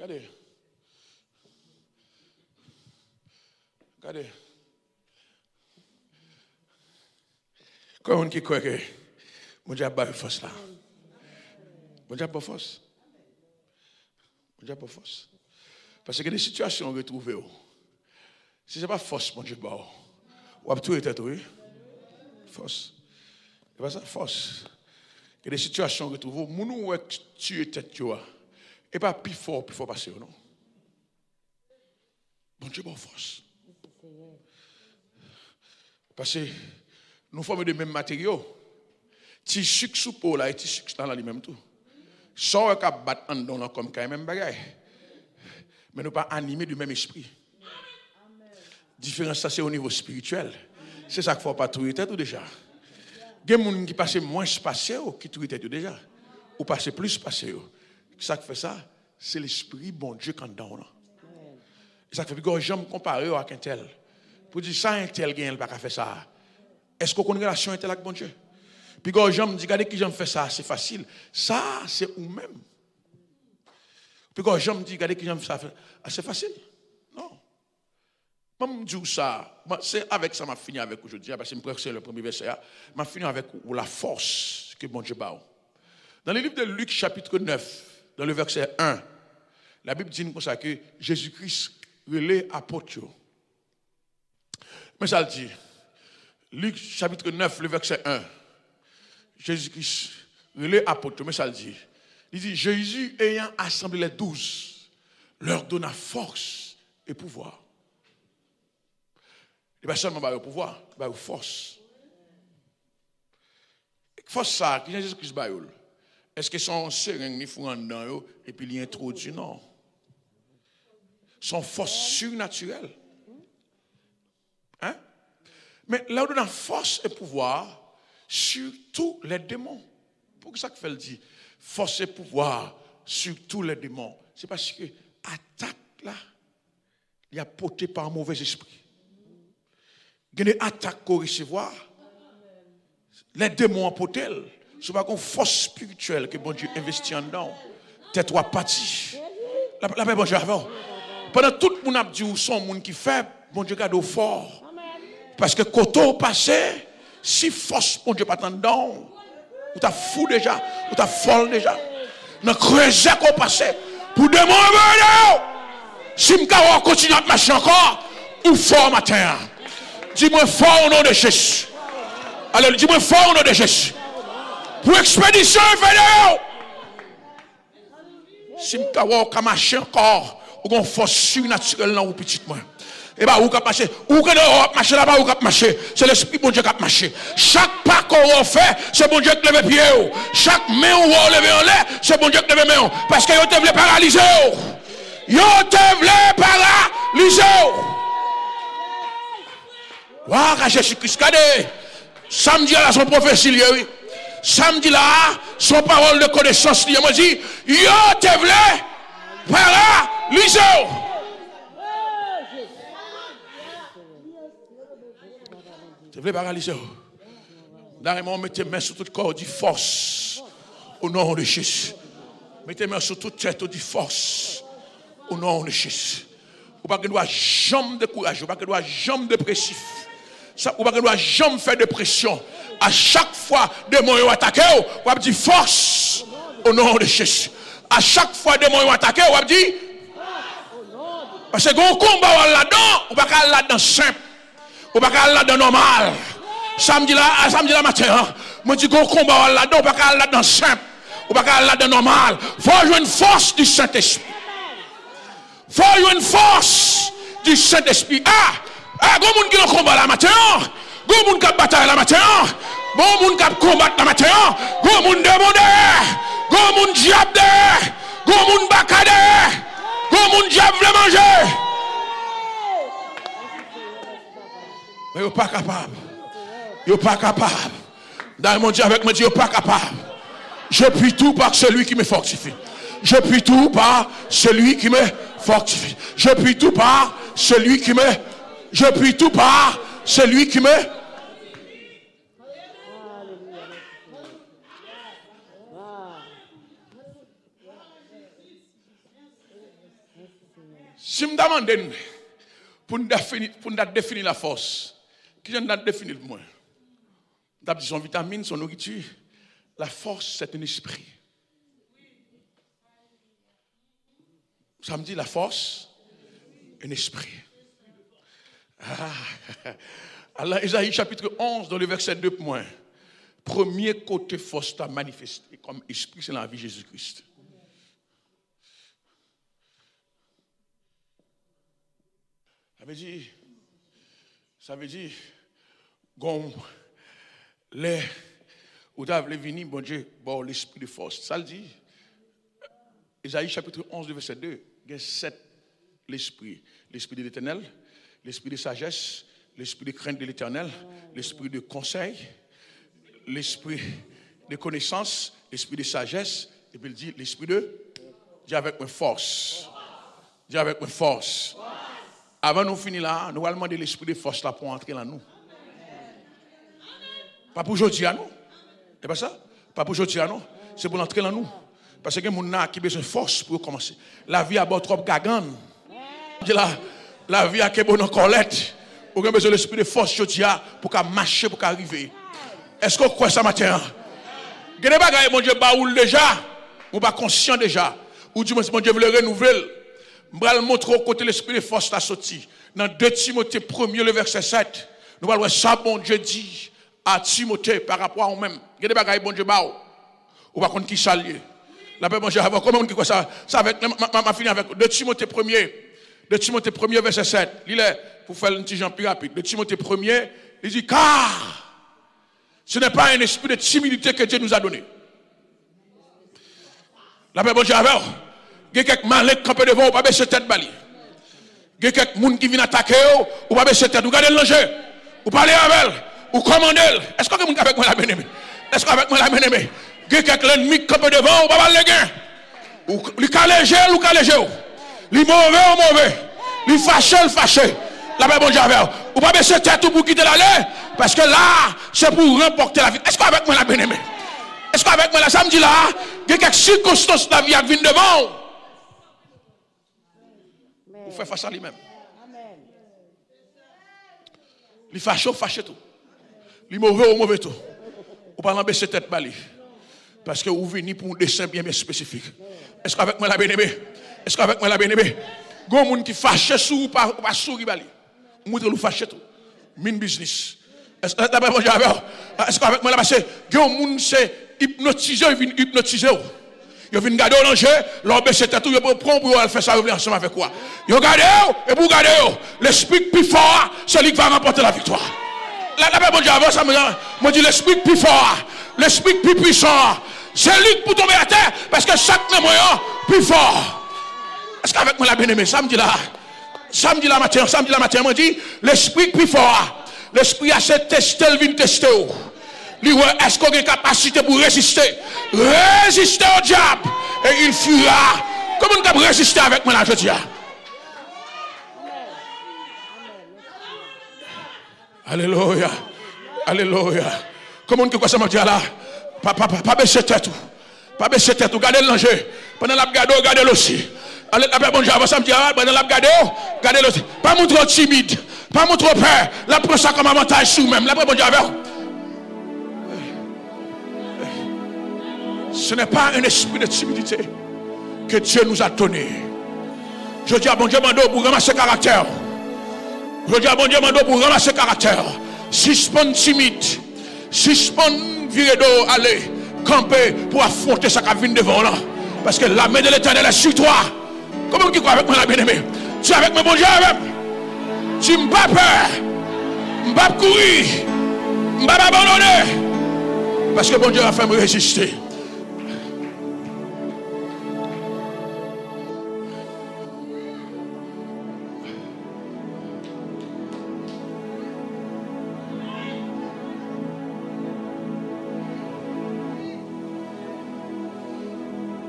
Regardez. Comment qui croit que mon Dieu a pas de force là? Mon Dieu a pas de force. Mon Dieu a pas de force. Parce que des situations retrouvées, si ce n'est pas force, mon Dieu, ou tout est oui. Force. C'est pas ça, force. Que des situations retrouvées, mon tu es tête, tu vois. Et pas plus fort passer, non? Bon Dieu, bonne force. Parce que nous formons des mêmes matériaux. Si sucre sous peau là et si sucre dans la même tout. Sans qu'à battre en dedans comme quand même bagaille. Mais nous pas animés du même esprit. Différence ça c'est au niveau spirituel. C'est ça qu'il faut pas trouver tête déjà. Il y a des gens qui passent moins passé qui trouver tête déjà ou passer plus passé. Ça qui fait ça, c'est l'esprit bon Dieu quand dedans. Et ça fait que j'aime comparer avec un tel. Pour dire ça un tel gagne pas faire ça. Est-ce qu'on a une relation avec bon Dieu? Puis quand j'aime dire regardez qui j'aime faire ça, c'est facile. Ça c'est ou même. Puis quand j'aime dire regardez qui j'aime faire ça, c'est facile. Non. Même dire ça, c'est avec ça m'a fini avec aujourd'hui parce que je me c'est le premier verset. M'a fini avec la force que bon Dieu bat. Dans le livre de Luc chapitre 9, dans le verset 1, la Bible dit comme ça que Jésus-Christ relève apôtre. Mais ça le dit. Luc chapitre 9, le verset 1. Jésus-Christ relève apôtre, mais ça le dit. Il dit, Jésus ayant assemblé les 12, leur donna force et pouvoir. Il n'y a pas seulement le pouvoir, il y a la force. Force ça, qui Jésus-Christ a eu. Est-ce que son seringue ni fou en dedans et puis il introduit non. Son force surnaturelle. Hein? Mais là où on a force et pouvoir sur tous les démons. Pourquoi ça que fait le dit force et pouvoir sur tous les démons. C'est parce que attaque là, il y a porté par un mauvais esprit. Il y a des attaques qu'on recevoir. Les démons en potel. Ce n'est pas une force spirituelle que bon Dieu investit en dedans. T'es trois parties. La paix, bon Dieu, avant. Pendant tout le monde a dit, où sont les gens qui faibles, bon Dieu garde au fort. Parce que quand on passe, si force, bon Dieu, pas en dedans, ou t'as fou déjà, ou t'as folle déjà. Dans creuser qu'on passe pour demander si je continue à marcher encore ou fort matin. Dis-moi fort au nom de Jésus. Alors dis-moi fort au nom de Jésus. Pour expédition fédérale. Si je marcher encore ou une force surnaturelle dans petit moi. Et bien, où cap marcher? Où que marcher là-bas, où cap marcher? C'est l'esprit bon Dieu qui a marché. Chaque pas qu'on fait, c'est bon Dieu qui lève pied. Chaque main où on lève en l'air, c'est bon Dieu qui lève main. Parce que vous te voulez paralyser. Vous te voulez paralyser. Waouh, Jésus-Christ, regardez. Samedi là, son prophétie, oui. Samedi là, son parole de connaissance, il m'a dit, vous te voulez paralyser. Tu veux paralyser? Dernièrement, mettez main sur tout le corps, dit force au nom de Jésus. Mettez main sur toute tête, dit force au nom de Jésus. Vous ne pouvez pas jamais décourager, vous ne pouvez pas jamais dépressif. Vous ne pouvez pas jamais faire de pression. À chaque fois que les démons attaquent, vous pouvez dire force au nom de Jésus. À chaque fois que les démons attaquent, vous pouvez dire parce que quand on combat là-dedans, vous ne pouvez pas là-dedans simple. Ou pas aller là-dedans normal. Samedi là matin, moi dis qu'on combat là-dedans, ou pas aller là-dedans simple. Ou pas aller là-dedans normal. Faut jouer une force du Saint-Esprit. Faut jouer une force du Saint-Esprit. Gon moun qui combat là matin. Gon moun qui bataille là matin. Gon moun qui combat là matin. Gon moun demander. Gon moun diable. Gon moun bakade. Gon moun diable veut manger. Mais vous n'êtes pas capable. Vous n'êtes pas capable. Dans mon Dieu avec moi, vous n'êtes pas capable. Je puis tout par celui qui me fortifie. Je puis tout par celui qui me fortifie. Je puis tout par celui qui me. Je puis tout par celui qui me. Si je me demande pour nous définir la force. Qui vient de définir le moins? D'abord, son vitamine, son nourriture. La force, c'est un esprit. Ça me dit la force, un esprit. Alors, Isaïe chapitre 11, dans le verset 2, premier côté force t'a manifesté comme esprit, c'est la vie de Jésus-Christ. Ça veut dire, comme les où tu as venir, bon Dieu, bon l'esprit de force. Ça le dit. Isaïe chapitre 11, verset 2. Il y a 7 l'esprits. L'esprit de l'éternel, l'esprit de sagesse, l'esprit de crainte de l'éternel, l'esprit de conseil, l'esprit de connaissance, l'esprit de sagesse, et puis il dit l'esprit de. Dis avec ma force. Dis avec ma force. Avant nous finir là, nous allons demander l'esprit de force là pour entrer dans nous. Pas pour aujourd'hui à nous. C'est pas ça? Pas pour aujourd'hui à nous. C'est pour entrer dans nous. Parce que mon n'a qui a besoin de force pour commencer. La vie a beau trop gagane. La vie a que bon colette. Ou a besoin de l'esprit de force aujourd'hui pour marcher, pour arriver. Est-ce que vous croyez ça matin? Vous avez des bagages, mon Dieu, baoul déjà. Ou pas conscient déjà. Ou du mon Dieu veut le renouveler. Je vais le montrer au côté de l'esprit de force la sortie. Dans 2 Timothée 1er, le verset 7. Nous allons voir ça, bon Dieu dit à Timothée par rapport à nous-mêmes. Il y a des bagages, bon Dieu, ou pas contre qui s'allie. La paix, bon Dieu, comment on dit quoi ça? Ça avec, ma fini avec 2 Timothée 1er. 2 Timothée 1er, verset 7. Il est, pour faire un petit genre plus rapide. 2 Timothée 1er, il dit, car ce n'est pas un esprit de timidité que Dieu nous a donné. La paix, bon Dieu, avec. Il y a quelques malins qui campent devant, ou pas baisser tête bali. Il y a quelques gens qui viennent attaquer, ou pas baisser tête. Ou garder l'enjeu, ou parler avec elle, ou commander. Est-ce que vous avez avec moi la bien-aimée? Est-ce que vous avez avec moi la bien-aimée? Il y a quelques ennemis qui campent devant, ou pas les gains. Ou les caléger, ou caléger. Les mauvais, ou mauvais. Les fâchés, fâchés. La paix, bon Dieu, avec. Ou pas baisser tête pour quitter l'aller, parce que là, c'est pour remporter la vie. Est-ce que vous avez avec moi la bien-aimée? Est-ce que vous avez avec moi la samedi là? Il y a quelques circonstances de la vie qui viennent devant. Vous faites face à lui-même. Les fâchés, fâchés tout. Les mauvais, mauvais tout. Ou pas l'embêcher tête bali. Parce que vous venez pour un dessin bien spécifique. Est-ce qu'avec moi la bien-aimée? Est-ce qu'avec moi la bien-aimée? Il y a des gens qui fâchent sur ou pas sourire. Montre-le fâché tout. Min business. Est-ce qu'avec moi là, parce que il y a des gens qui sont hypnotisés, ils viennent hypnotiser. Ils viennent garder au danger, leur baisser tête, ils prennent pour faire ça ensemble avec quoi? Ils regardent et pour garder l'esprit plus fort, c'est lui qui va remporter la victoire. La paix, bon Dieu, avant ça, me dit l'esprit plus fort, l'esprit plus puissant, c'est lui qui peut tomber à terre parce que chaque moyen plus fort. Est-ce qu'avec moi la bien-aimée, samedi la matin, me dit l'esprit plus fort, l'esprit a cette testé, il vient tester. Est-ce qu'on a une capacité pour résister? Résister au diable et il fuira. Comment on peut résister avec moi là, je dis? Alléluia. Alléluia. Comment on peut ça me dit là? Pas baisser tête. Pas baisser tête. Gardez le danger. Pendant la garde, gardez-le aussi. Allez, la bon Dieu, avant ça me dit, pendant la garde, gardez-le aussi. Pas montrer timide. Pas montrer peur. La prend ça comme avantage sur même. La bon Dieu, ce n'est pas un esprit de timidité que Dieu nous a donné. Je dis à bon Dieu, mando pour ramasser caractère. Je dis à bon Dieu, mando pour ramasser caractère. Suspend timide. Suspend virer d'eau, aller camper pour affronter ça qui vient devant là. Parce que la main de l'Éternel est sur toi. Comment tu crois avec moi, la bien-aimée? Tu es avec moi, bon Dieu, avec. Tu ne m'as pas peur. Je ne vais pas courir. Je ne vais pas abandonner. Parce que bon Dieu a fait me résister.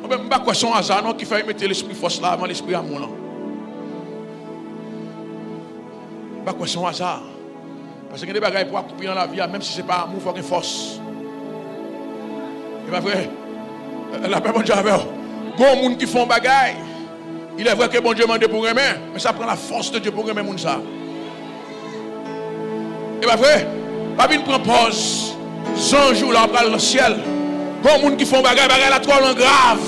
Je ne sais pas quoi son hasard non, qui fait mettre l'esprit force là avant l'esprit amour. Je ne sais pas quoi son hasard. Parce que il y a des bagages pour couper dans la vie, même si ce n'est pas amour, il faut une force. C'est pas vrai. La paix, bon Dieu, avec vous. Bon monde qui font bagaille. Il est vrai que bon Dieu m'a demandé pour aimer, mais ça prend la force de Dieu pour aimer monde ça. C'est pas vrai. Pas bien prendre pause. 100 jours là, on parle dans le ciel. Bon monde qui font bagaille, la trop grave.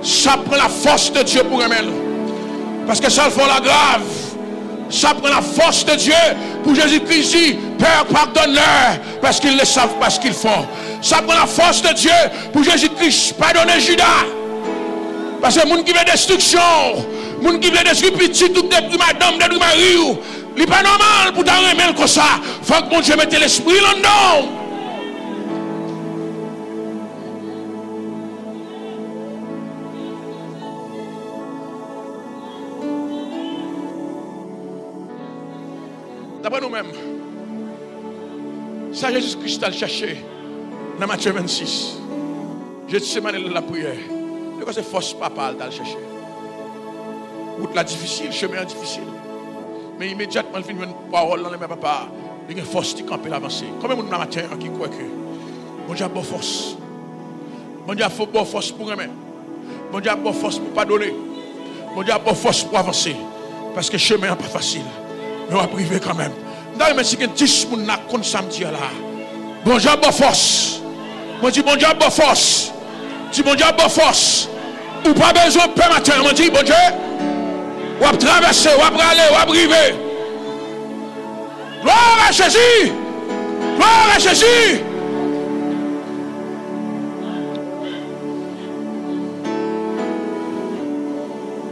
Ça prend la force de Dieu pour aimer. Parce que ça le font la grave. Ça prend la force de Dieu pour Jésus-Christ. Père, pardonne-leur parce qu'ils ne savent pas ce qu'ils font. Ça prend la force de Dieu pour Jésus-Christ. Pardonnez Judas. Parce que les gens qui veulent destruction, les gens qui veulent destruire petit, tout détruire madame, détruire mari, il n'est pas normal pour t'en remettre comme ça. Il faut que mon Dieu mette l'esprit là-dedans. D'après nous-mêmes, ça Jésus-Christ a cherché dans Matthieu 26. Gethsémani la prière. C'est force papa à le chercher. Route la difficile, chemin difficile. Mais immédiatement, il vient une parole dans les mains papa. Il y a une force qui campe l'avancer. Combien de monde matin qui croit que bon Dieu a bonne force. Bon Dieu a bonne force pour aimer. Bon Dieu a bonne force pour pardonner. Bon Dieu a bonne force pour avancer. Parce que le chemin n'est pas facile. Mais on va priver quand même. Dans le si que 10 personnes ont samedi là. Bon Dieu a bonne force. Moi dis bon Dieu a bonne force. Dis bon Dieu a bonne force. Ou pas besoin de paix matin. Moi dis bon Dieu. On va traverser, on va aller, on va priver. Gloire à Jésus. Gloire à Jésus.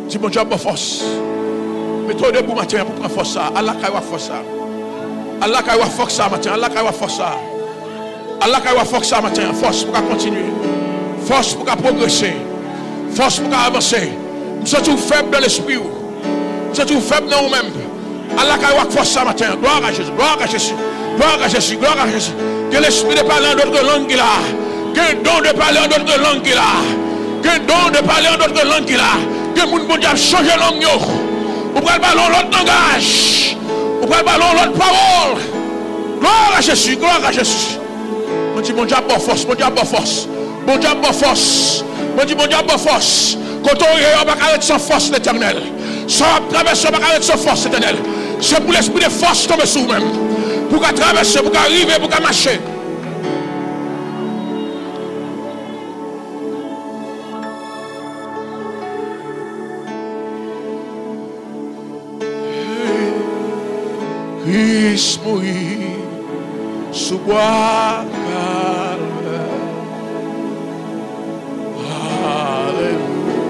Dis bon Dieu a bonne force. Mets-toi debout matin pour prendre force ça. Allah qui a force ça. Allah qui a force ça matin. Allah qui a force ça. Allah qui a force ça matin. Force pour continuer. Force pour progresser. Force pour avancer. Nous sommes faibles dans l'esprit. Nous sommes faibles dans nous-mêmes. Allah qui a force ça matin. Gloire à Jésus. Gloire à Jésus. Gloire à Jésus. Gloire à Jésus. Que l'esprit de parler en d'autres langues qu'il a. Que le don de parler en d'autres langues qu'il a. Que le don de parler en d'autres langues qu'il a. Que mon bon Dieu change de langue. Vous prenez le ballon l'autre langage. Vous prenez le ballon l'autre parole. Gloire à Jésus, gloire à Jésus. On dit bon Dieu a bonne force, bon Dieu a bonne force. Bon Dieu a bonne force. On dit bon Dieu a bonne force. Quand on va arrêter sans force l'éternel. Sans traverser, on va arrêter sans force l'éternel. C'est pour l'esprit de force tomber sur vous-même. Pour traverser, pour arriver, pour marcher. Christ mourit sous bois calvaire. Alléluia.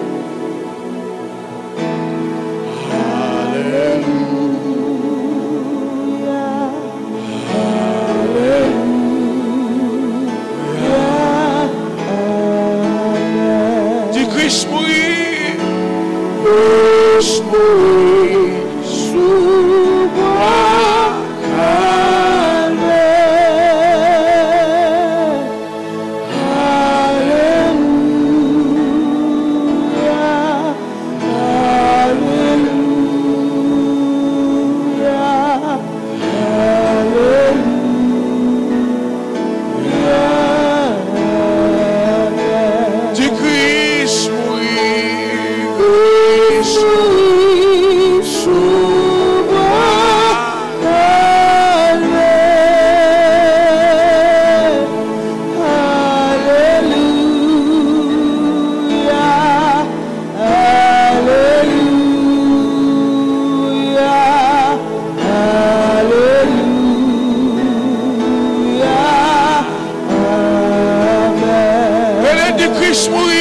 Alléluia. Alléluia. Du Christ mourit. Christ mourit sous bois calvaire. Alléluia. Alléluia. Du Christ mourit. Christ mourit sous bois calvaire. Alléluia. Alléluia. Alléluia. Amen. Elle est du Christ mourit.